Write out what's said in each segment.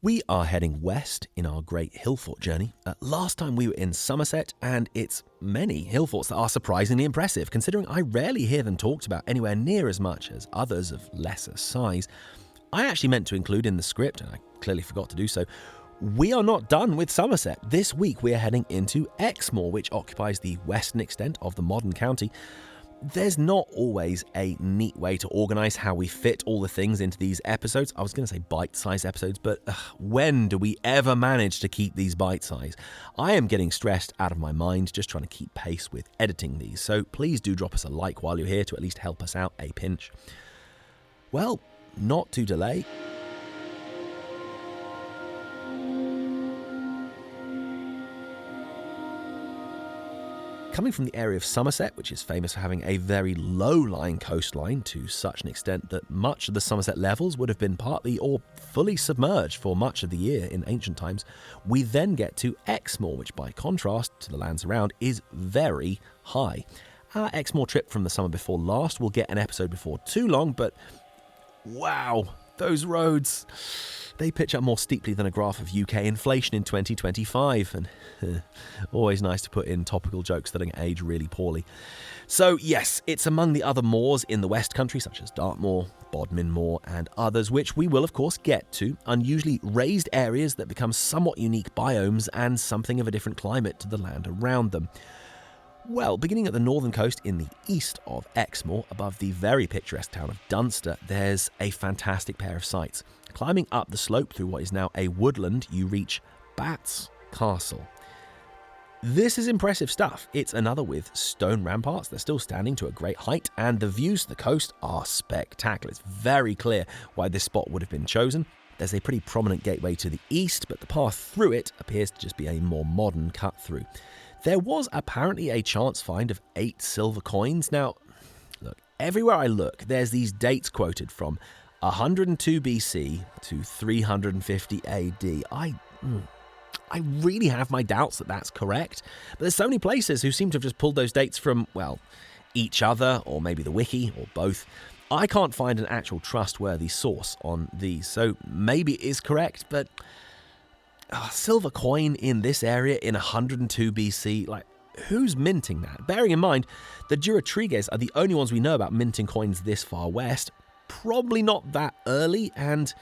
We are heading west in our great hillfort journey. Last time we were in Somerset, and it's many hillforts that are surprisingly impressive, considering I rarely hear them talked about anywhere near as much as others of lesser size. I actually meant to include in the script, and I clearly forgot to do so, we are not done with Somerset. This week we are heading into Exmoor, which occupies the western extent of the modern county. There's not always a neat way to organise how we fit all the things into these episodes. I was going to say bite-sized episodes, but when do we ever manage to keep these bite-sized? I am getting stressed out of my mind just trying to keep pace with editing these, so please do drop us a like while you're here to at least help us out a pinch. Well, not to delay. Coming from the area of Somerset, which is famous for having a very low-lying coastline to such an extent that much of the Somerset levels would have been partly or fully submerged for much of the year in ancient times, we then get to Exmoor, which by contrast to the lands around is very high. Our Exmoor trip from the summer before last will get an episode before too long, but wow, those roads, they pitch up more steeply than a graph of UK inflation in 2025, and always nice to put in topical jokes that age really poorly. So yes, it's among the other moors in the West Country, such as Dartmoor, Bodmin Moor, and others, which we will of course get to, unusually raised areas that become somewhat unique biomes and something of a different climate to the land around them. Well, beginning at the northern coast in the east of Exmoor, above the very picturesque town of Dumpdon, there's a fantastic pair of sights. Climbing up the slope through what is now a woodland, you reach Bat's Castle. This is impressive stuff. It's another with stone ramparts. They're still standing to a great height, and the views to the coast are spectacular. It's very clear why this spot would have been chosen. There's a pretty prominent gateway to the east, but the path through it appears to just be a more modern cut through. There was apparently a chance find of 8 silver coins. Now, look, everywhere I look, there's these dates quoted from 102 BC to 350 AD. I really have my doubts that that's correct, but there's so many places who seem to have just pulled those dates from, well, each other, or maybe the wiki, or both. I can't find an actual trustworthy source on these, so maybe it is correct, but silver coin in this area in 102 BC, like, who's minting that? Bearing in mind, the Durotriges are the only ones we know about minting coins this far west. Probably not that early, and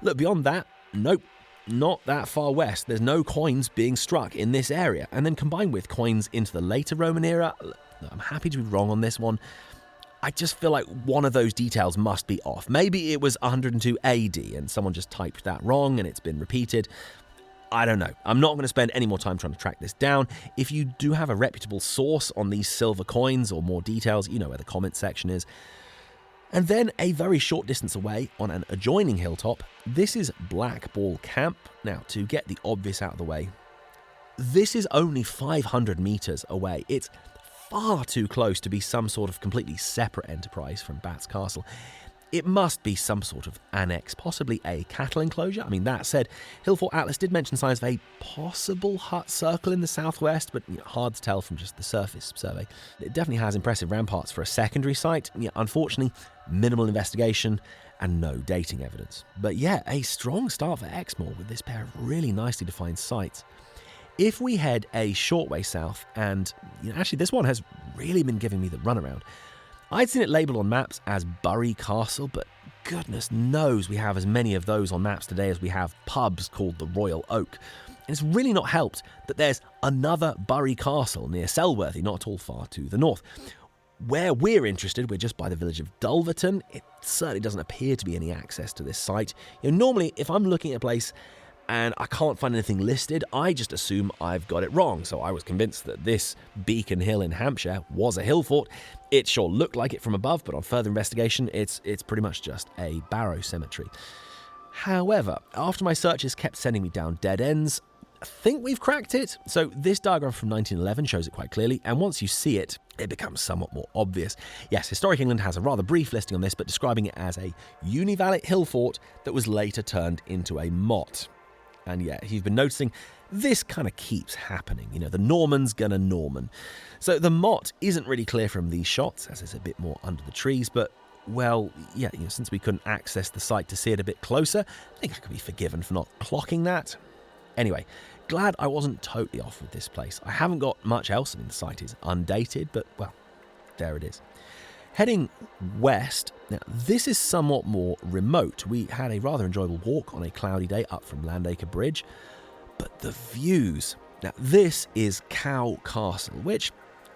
look, beyond that, nope, not that far west. There's no coins being struck in this area. And then combined with coins into the later Roman era, look, I'm happy to be wrong on this one. I just feel like one of those details must be off. Maybe it was 102 AD and someone just typed that wrong and it's been repeated. I don't know. I'm not going to spend any more time trying to track this down. If you do have a reputable source on these silver coins or more details, you know where the comment section is. And then a very short distance away on an adjoining hilltop, this is Black Ball Camp. Now, to get the obvious out of the way, this is only 500 metres away. It's far too close to be some sort of completely separate enterprise from Bat's Castle. It must be some sort of annex, possibly a cattle enclosure. I mean, that said, Hillfort Atlas did mention signs of a possible hut circle in the southwest, but hard to tell from just the surface survey. It definitely has impressive ramparts for a secondary site. Unfortunately, minimal investigation and no dating evidence. But yeah, a strong start for Exmoor with this pair of really nicely defined sites. If we head a short way south, and actually this one has really been giving me the runaround. I'd seen it labelled on maps as Bury Castle, but goodness knows we have as many of those on maps today as we have pubs called the Royal Oak. And it's really not helped that there's another Bury Castle near Selworthy, not at all far to the north. Where we're interested, we're just by the village of Dulverton. It certainly doesn't appear to be any access to this site. Normally, if I'm looking at a place and I can't find anything listed, I just assume I've got it wrong. So I was convinced that this Beacon Hill in Hampshire was a hill fort. It sure looked like it from above, but on further investigation, it's pretty much just a barrow cemetery. However, after my searches kept sending me down dead ends, I think we've cracked it. So this diagram from 1911 shows it quite clearly, and once you see it, it becomes somewhat more obvious. Yes, Historic England has a rather brief listing on this, but describing it as a univalent hill fort that was later turned into a motte. And yeah, if you've been noticing, this kind of keeps happening. The Norman's gonna Norman. So the motte isn't really clear from these shots, as it's a bit more under the trees, but well, yeah, since we couldn't access the site to see it a bit closer, I think I could be forgiven for not clocking that. Anyway, glad I wasn't totally off with this place. I haven't got much else. I mean, the site is undated, but, well, there it is. Heading west, now this is somewhat more remote. We had a rather enjoyable walk on a cloudy day up from Landacre Bridge, but the views. Now this is Cow Castle, which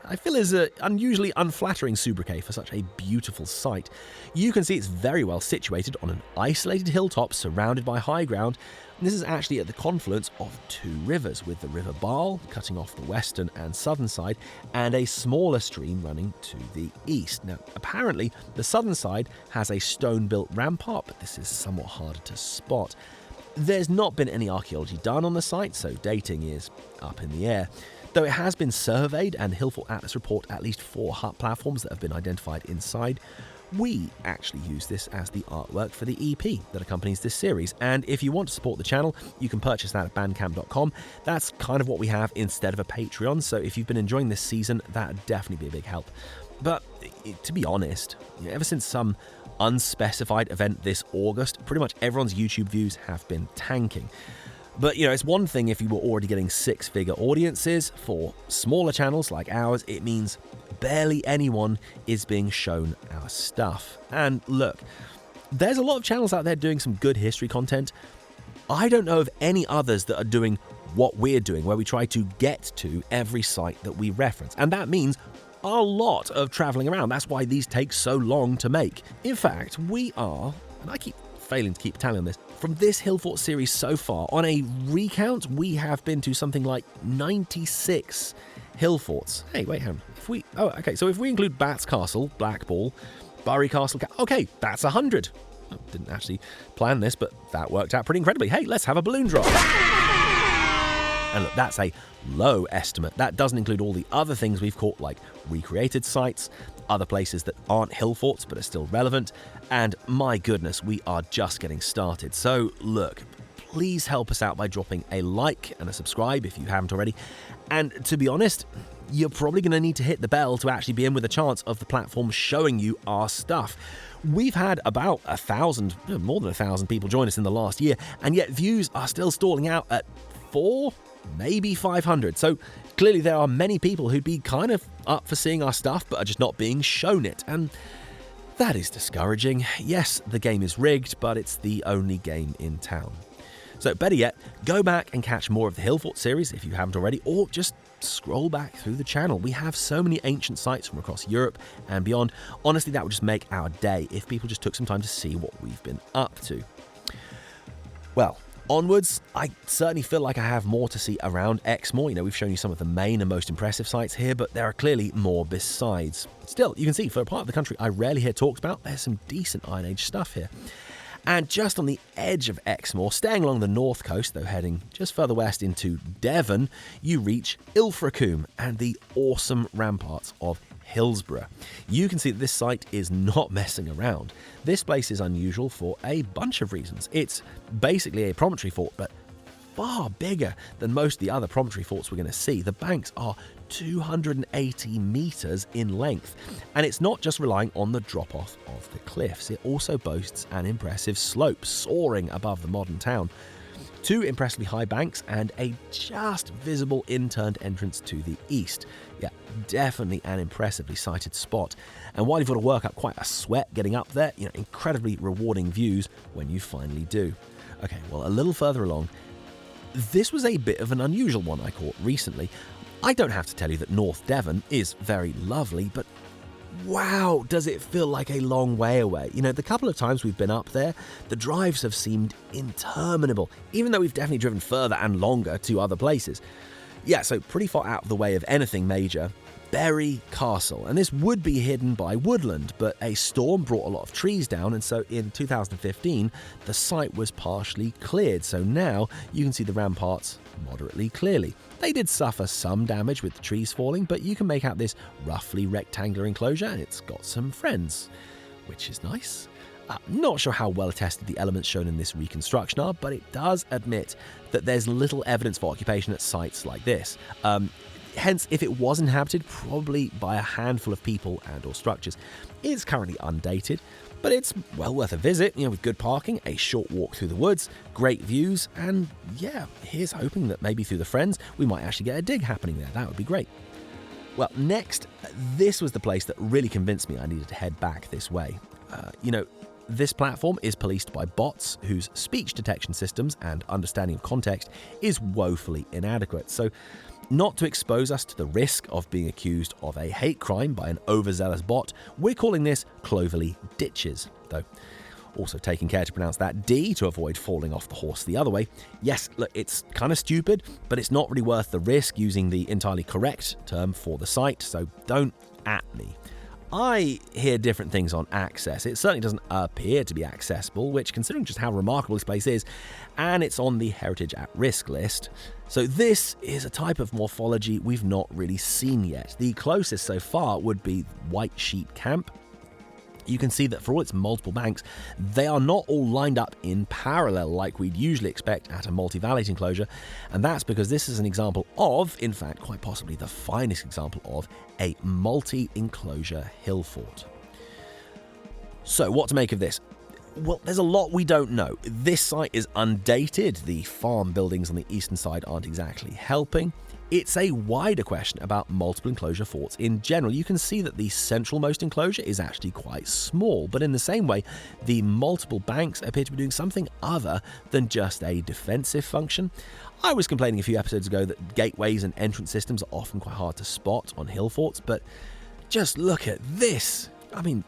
I feel is an unusually unflattering sobriquet for such a beautiful site. You can see it's very well situated on an isolated hilltop surrounded by high ground. And this is actually at the confluence of two rivers, with the River Barle cutting off the western and southern side, and a smaller stream running to the east. Now, apparently, the southern side has a stone-built rampart, but this is somewhat harder to spot. There's not been any archaeology done on the site, so dating is up in the air. Though it has been surveyed and Hillfort Atlas report at least 4 hut platforms that have been identified inside, we actually use this as the artwork for the EP that accompanies this series. And if you want to support the channel, you can purchase that at bandcamp.com. That's kind of what we have instead of a Patreon, so if you've been enjoying this season, that'd definitely be a big help. But to be honest, ever since some unspecified event this August, pretty much everyone's YouTube views have been tanking. But, it's one thing if you were already getting 6-figure audiences. For smaller channels like ours, it means barely anyone is being shown our stuff. And look, there's a lot of channels out there doing some good history content. I don't know of any others that are doing what we're doing, where we try to get to every site that we reference. And that means a lot of traveling around. That's why these take so long to make. In fact, we are, and I keep failing to keep tally on this, from this Hillfort series so far, on a recount, we have been to something like 96 Hillforts. Hey, wait, hang on. So if we include Bats Castle, Blackball, Bury Castle, okay, that's 100. I didn't actually plan this, but that worked out pretty incredibly. Hey, let's have a balloon drop. And look, that's a low estimate. That doesn't include all the other things we've caught, like recreated sites, other places that aren't Hillforts but are still relevant, and my goodness, we are just getting started. So look, please help us out by dropping a like and a subscribe if you haven't already. And to be honest, you're probably going to need to hit the bell to actually be in with a chance of the platform showing you our stuff. We've had about 1,000, more than 1,000 people join us in the last year, and yet views are still stalling out at 4, maybe 500. So clearly there are many people who'd be kind of up for seeing our stuff but are just not being shown it, and that is discouraging. Yes, the game is rigged, but it's the only game in town. So better yet, go back and catch more of the Hillfort series if you haven't already, or just scroll back through the channel. We have so many ancient sites from across Europe and beyond. Honestly, that would just make our day if people just took some time to see what we've been up to. Well, onwards, I certainly feel like I have more to see around Exmoor. We've shown you some of the main and most impressive sites here, but there are clearly more besides. Still, you can see, for a part of the country I rarely hear talked about, there's some decent Iron Age stuff here. And just on the edge of Exmoor, staying along the north coast, though heading just further west into Devon, you reach Ilfracombe and the awesome ramparts of Hillsborough. You can see that this site is not messing around. This place is unusual for a bunch of reasons. It's basically a promontory fort, but far bigger than most of the other promontory forts we're going to see. The banks are 280 metres in length, and it's not just relying on the drop-off of the cliffs. It also boasts an impressive slope soaring above the modern town, 2 impressively high banks, and a just visible in-turned entrance to the east. Yeah, definitely an impressively sighted spot. And while you've got to work up quite a sweat getting up there, incredibly rewarding views when you finally do. Okay, well, a little further along, this was a bit of an unusual one I caught recently. I don't have to tell you that North Devon is very lovely, but wow, does it feel like a long way away. The couple of times we've been up there, the drives have seemed interminable, even though we've definitely driven further and longer to other places. Yeah, so pretty far out of the way of anything major. Bury Castle, and this would be hidden by woodland, but a storm brought a lot of trees down, and so in 2015 the site was partially cleared, so now you can see the ramparts moderately clearly. They did suffer some damage with the trees falling, but you can make out this roughly rectangular enclosure, and it's got some friends, which is nice. Not sure how well attested the elements shown in this reconstruction are, but it does admit that there's little evidence for occupation at sites like this. Hence, if it was inhabited, probably by a handful of people and or structures. It's currently undated, but it's well worth a visit, with good parking, a short walk through the woods, great views, and yeah, here's hoping that maybe through the friends, we might actually get a dig happening there. That would be great. Well, next, this was the place that really convinced me I needed to head back this way. This platform is policed by bots whose speech detection systems and understanding of context is woefully inadequate. So, not to expose us to the risk of being accused of a hate crime by an overzealous bot, we're calling this Clovelly Dykes, though also taking care to pronounce that D to avoid falling off the horse the other way. Yes, look, it's kind of stupid, but it's not really worth the risk using the entirely correct term for the site, so don't at me. I hear different things on access. It certainly doesn't appear to be accessible, which, considering just how remarkable this place is, and it's on the Heritage at Risk list. So this is a type of morphology we've not really seen yet. The closest so far would be White Sheet Camp. You can see that for all its multiple banks, they are not all lined up in parallel like we'd usually expect at a multi-vallate enclosure, and that's because this is an example of, in fact, quite possibly the finest example of, a multi-enclosure hill fort. So what to make of this? Well, there's a lot we don't know. This site is undated. The farm buildings on the eastern side aren't exactly helping. It's a wider question about multiple enclosure forts in general. You can see that the centralmost enclosure is actually quite small, but in the same way, the multiple banks appear to be doing something other than just a defensive function. I was complaining a few episodes ago that gateways and entrance systems are often quite hard to spot on hill forts, but just look at this. I mean,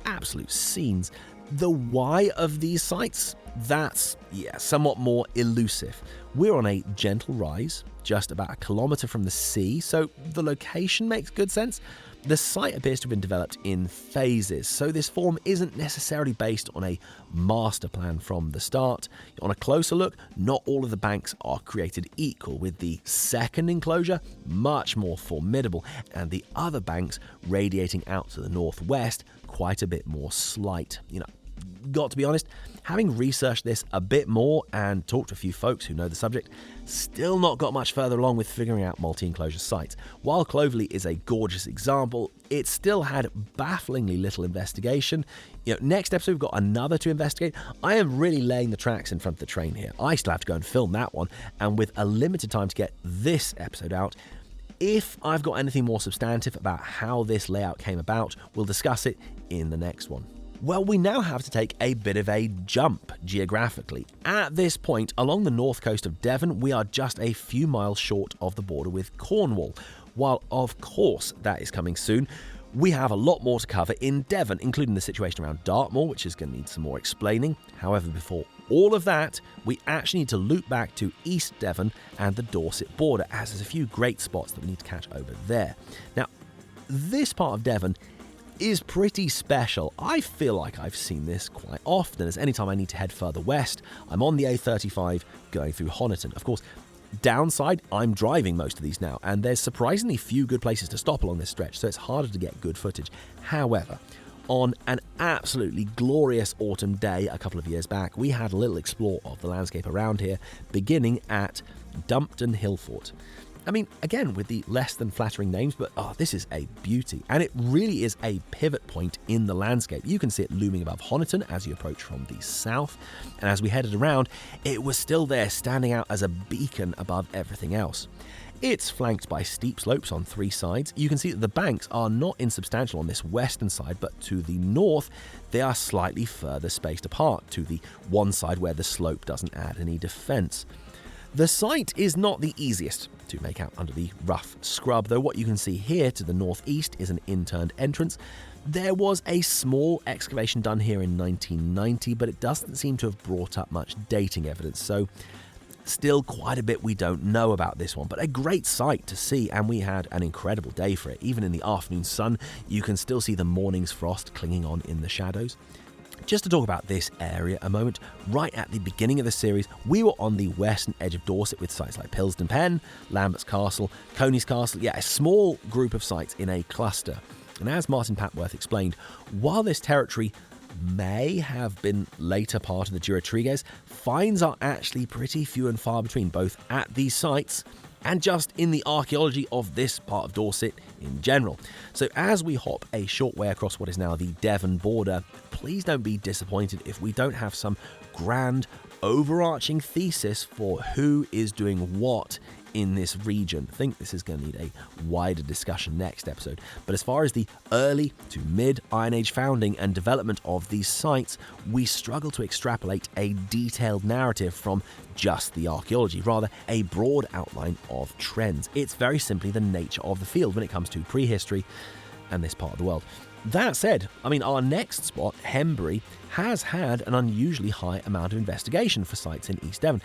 absolute scenes. The why of these sites, that's, somewhat more elusive. We're on a gentle rise, just about a kilometre from the sea, so the location makes good sense. The site appears to have been developed in phases, so this form isn't necessarily based on a master plan from the start. On a closer look, not all of the banks are created equal, with the second enclosure much more formidable, and the other banks radiating out to the northwest quite a bit more slight. Got to be honest, having researched this a bit more and talked to a few folks who know the subject, still not got much further along with figuring out multi-enclosure sites. While Clovelly is a gorgeous example, it still had bafflingly little investigation. Next episode we've got another to investigate. I am really laying the tracks in front of the train here. I still have to go and film that one, and with a limited time to get this episode out, if I've got anything more substantive about how this layout came about, we'll discuss it in the next one. Well, we now have to take a bit of a jump geographically. At this point, along the north coast of Devon, we are just a few miles short of the border with Cornwall. While, of course, that is coming soon, we have a lot more to cover in Devon, including the situation around Dartmoor, which is going to need some more explaining. However, before all of that, we actually need to loop back to East Devon and the Dorset border, as there's a few great spots that we need to catch over there. Now, this part of Devon is pretty special. I feel like I've seen this quite often, as anytime I need to head further west, I'm on the A35 going through Honiton. Of course, downside, I'm driving most of these now, and there's surprisingly few good places to stop along this stretch, so it's harder to get good footage. However, on an absolutely glorious autumn day a couple of years back, we had a little explore of the landscape around here, beginning at Dumpdon Hillfort. I mean, again, with the less than flattering names, but this is a beauty. And it really is a pivot point in the landscape. You can see it looming above Honiton as you approach from the south. And as we headed around, it was still there, standing out as a beacon above everything else. It's flanked by steep slopes on three sides. You can see that the banks are not insubstantial on this western side, but to the north, they are slightly further spaced apart, to the one side where the slope doesn't add any defence. The site is not the easiest to make out under the rough scrub, though what you can see here to the northeast is an interned entrance. There was a small excavation done here in 1990, but it doesn't seem to have brought up much dating evidence, so still quite a bit we don't know about this one, but a great sight to see, and we had an incredible day for it. Even in the afternoon sun, you can still see the morning's frost clinging on in the shadows. Just to talk about this area a moment, right at the beginning of the series, we were on the western edge of Dorset with sites like Pilsden Pen, Lambert's Castle, Coney's Castle, a small group of sites in a cluster. And as Martin Papworth explained, while this territory may have been later part of the Durotriges, finds are actually pretty few and far between, both at these sites and just in the archaeology of this part of Dorset in general. So as we hop a short way across what is now the Devon border, please don't be disappointed if we don't have some grand overarching thesis for who is doing what in this region. I think this is going to need a wider discussion next episode. But as far as the early to mid Iron Age founding and development of these sites, we struggle to extrapolate a detailed narrative from just the archaeology, rather a broad outline of trends. It's very simply the nature of the field when it comes to prehistory and this part of the world. That said, our next spot, Hembury, has had an unusually high amount of investigation for sites in East Devon.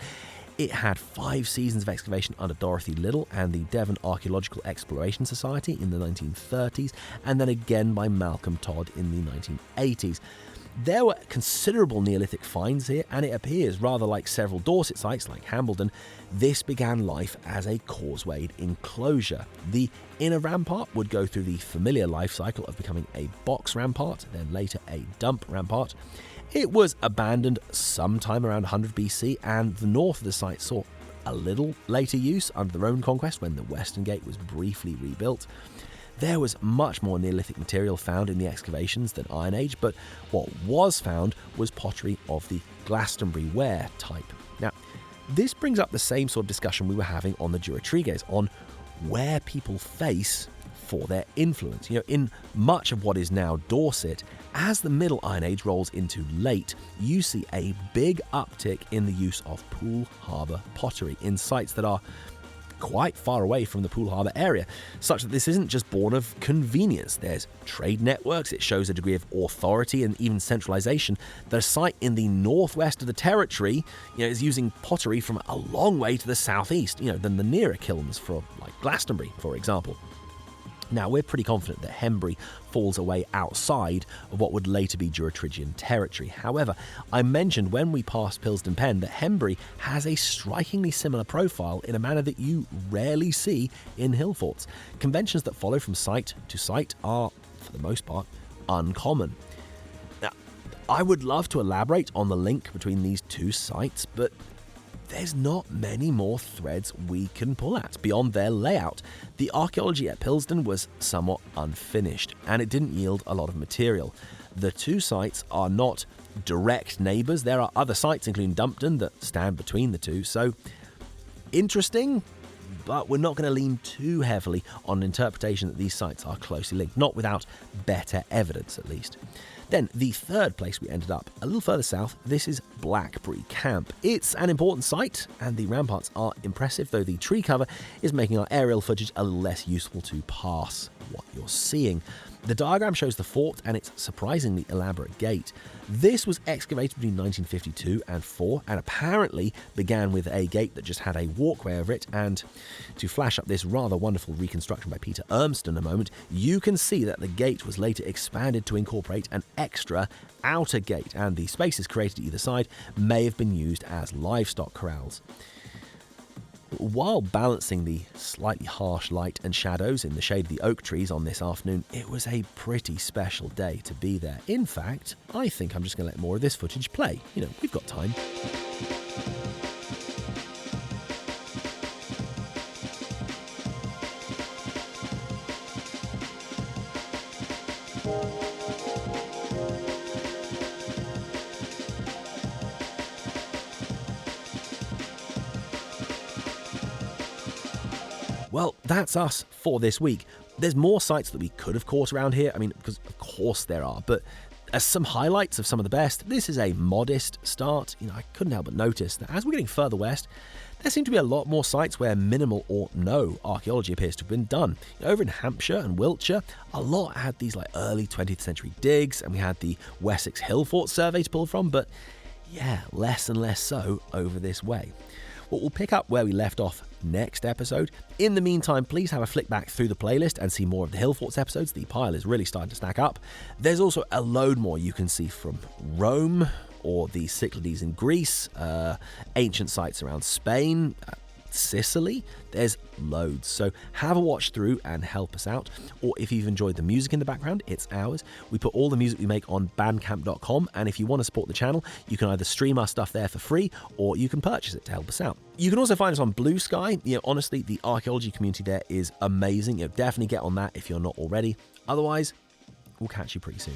It had 5 seasons of excavation under Dorothy Liddell and the Devon Archaeological Exploration Society in the 1930s, and then again by Malcolm Todd in the 1980s. There were considerable Neolithic finds here, and it appears, rather like several Dorset sites like Hambledon, this began life as a causewayed enclosure. The inner rampart would go through the familiar life cycle of becoming a box rampart, then later a dump rampart. It was abandoned sometime around 100 BC, and the north of the site saw a little later use under the Roman conquest when the western gate was briefly rebuilt. There was much more Neolithic material found in the excavations than Iron Age, but what was found was pottery of the Glastonbury ware type. Now, this brings up the same sort of discussion we were having on the Durotriges, on where people face for their influence. In much of what is now Dorset, as the Middle Iron Age rolls into late, you see a big uptick in the use of Poole Harbour pottery in sites that are quite far away from the Poole Harbour area, such that this isn't just born of convenience. There's trade networks, it shows a degree of authority and even centralisation that a site in the northwest of the territory is using pottery from a long way to the southeast, than the nearer kilns for like Glastonbury, for example. Now, we're pretty confident that Hembury falls away outside of what would later be Durotrigian territory. However, I mentioned when we passed Pilsden Pen that Hembury has a strikingly similar profile in a manner that you rarely see in Hillforts. Conventions that follow from site to site are, for the most part, uncommon. Now, I would love to elaborate on the link between these two sites, but there's not many more threads we can pull at beyond their layout. The archaeology at Pilsden was somewhat unfinished, and it didn't yield a lot of material. The two sites are not direct neighbours. There are other sites, including Dumpdon, that stand between the two. So, interesting, but we're not going to lean too heavily on an interpretation that these sites are closely linked, not without better evidence at least. Then, the third place we ended up, a little further south, this is Blackberry Camp. It's an important site, and the ramparts are impressive, though the tree cover is making our aerial footage a little less useful to pass what you're seeing. The diagram shows the fort and its surprisingly elaborate gate. This was excavated between 1952 and 4 and apparently began with a gate that just had a walkway over it, and to flash up this rather wonderful reconstruction by Peter Urmston a moment, you can see that the gate was later expanded to incorporate an extra outer gate, and the spaces created either side may have been used as livestock corrals. While balancing the slightly harsh light and shadows in the shade of the oak trees on this afternoon, it was a pretty special day to be there. In fact, I think I'm just going to let more of this footage play. We've got time. Well, that's us for this week. There's more sites that we could have caught around here. Because of course there are, but as some highlights of some of the best, this is a modest start. I couldn't help but notice that as we're getting further west, there seem to be a lot more sites where minimal or no archaeology appears to have been done. Over in Hampshire and Wiltshire, a lot had these early 20th century digs, and we had the Wessex Hillforts survey to pull from, but yeah, less and less so over this way. Well, we'll pick up where we left off next episode. In the meantime, please have a flick back through the playlist and see more of the Hillforts episodes. The pile is really starting to stack up. There's also a load more you can see from Rome or the Cyclades in Greece, ancient sites around Spain, Sicily, there's loads. So have a watch through and help us out. Or if you've enjoyed the music in the background, it's ours. We put all the music we make on bandcamp.com, and if you want to support the channel, you can either stream our stuff there for free or you can purchase it to help us out. You can also find us on Blue Sky. Honestly, the archaeology community there is amazing. Definitely get on that if you're not already. Otherwise, we'll catch you pretty soon.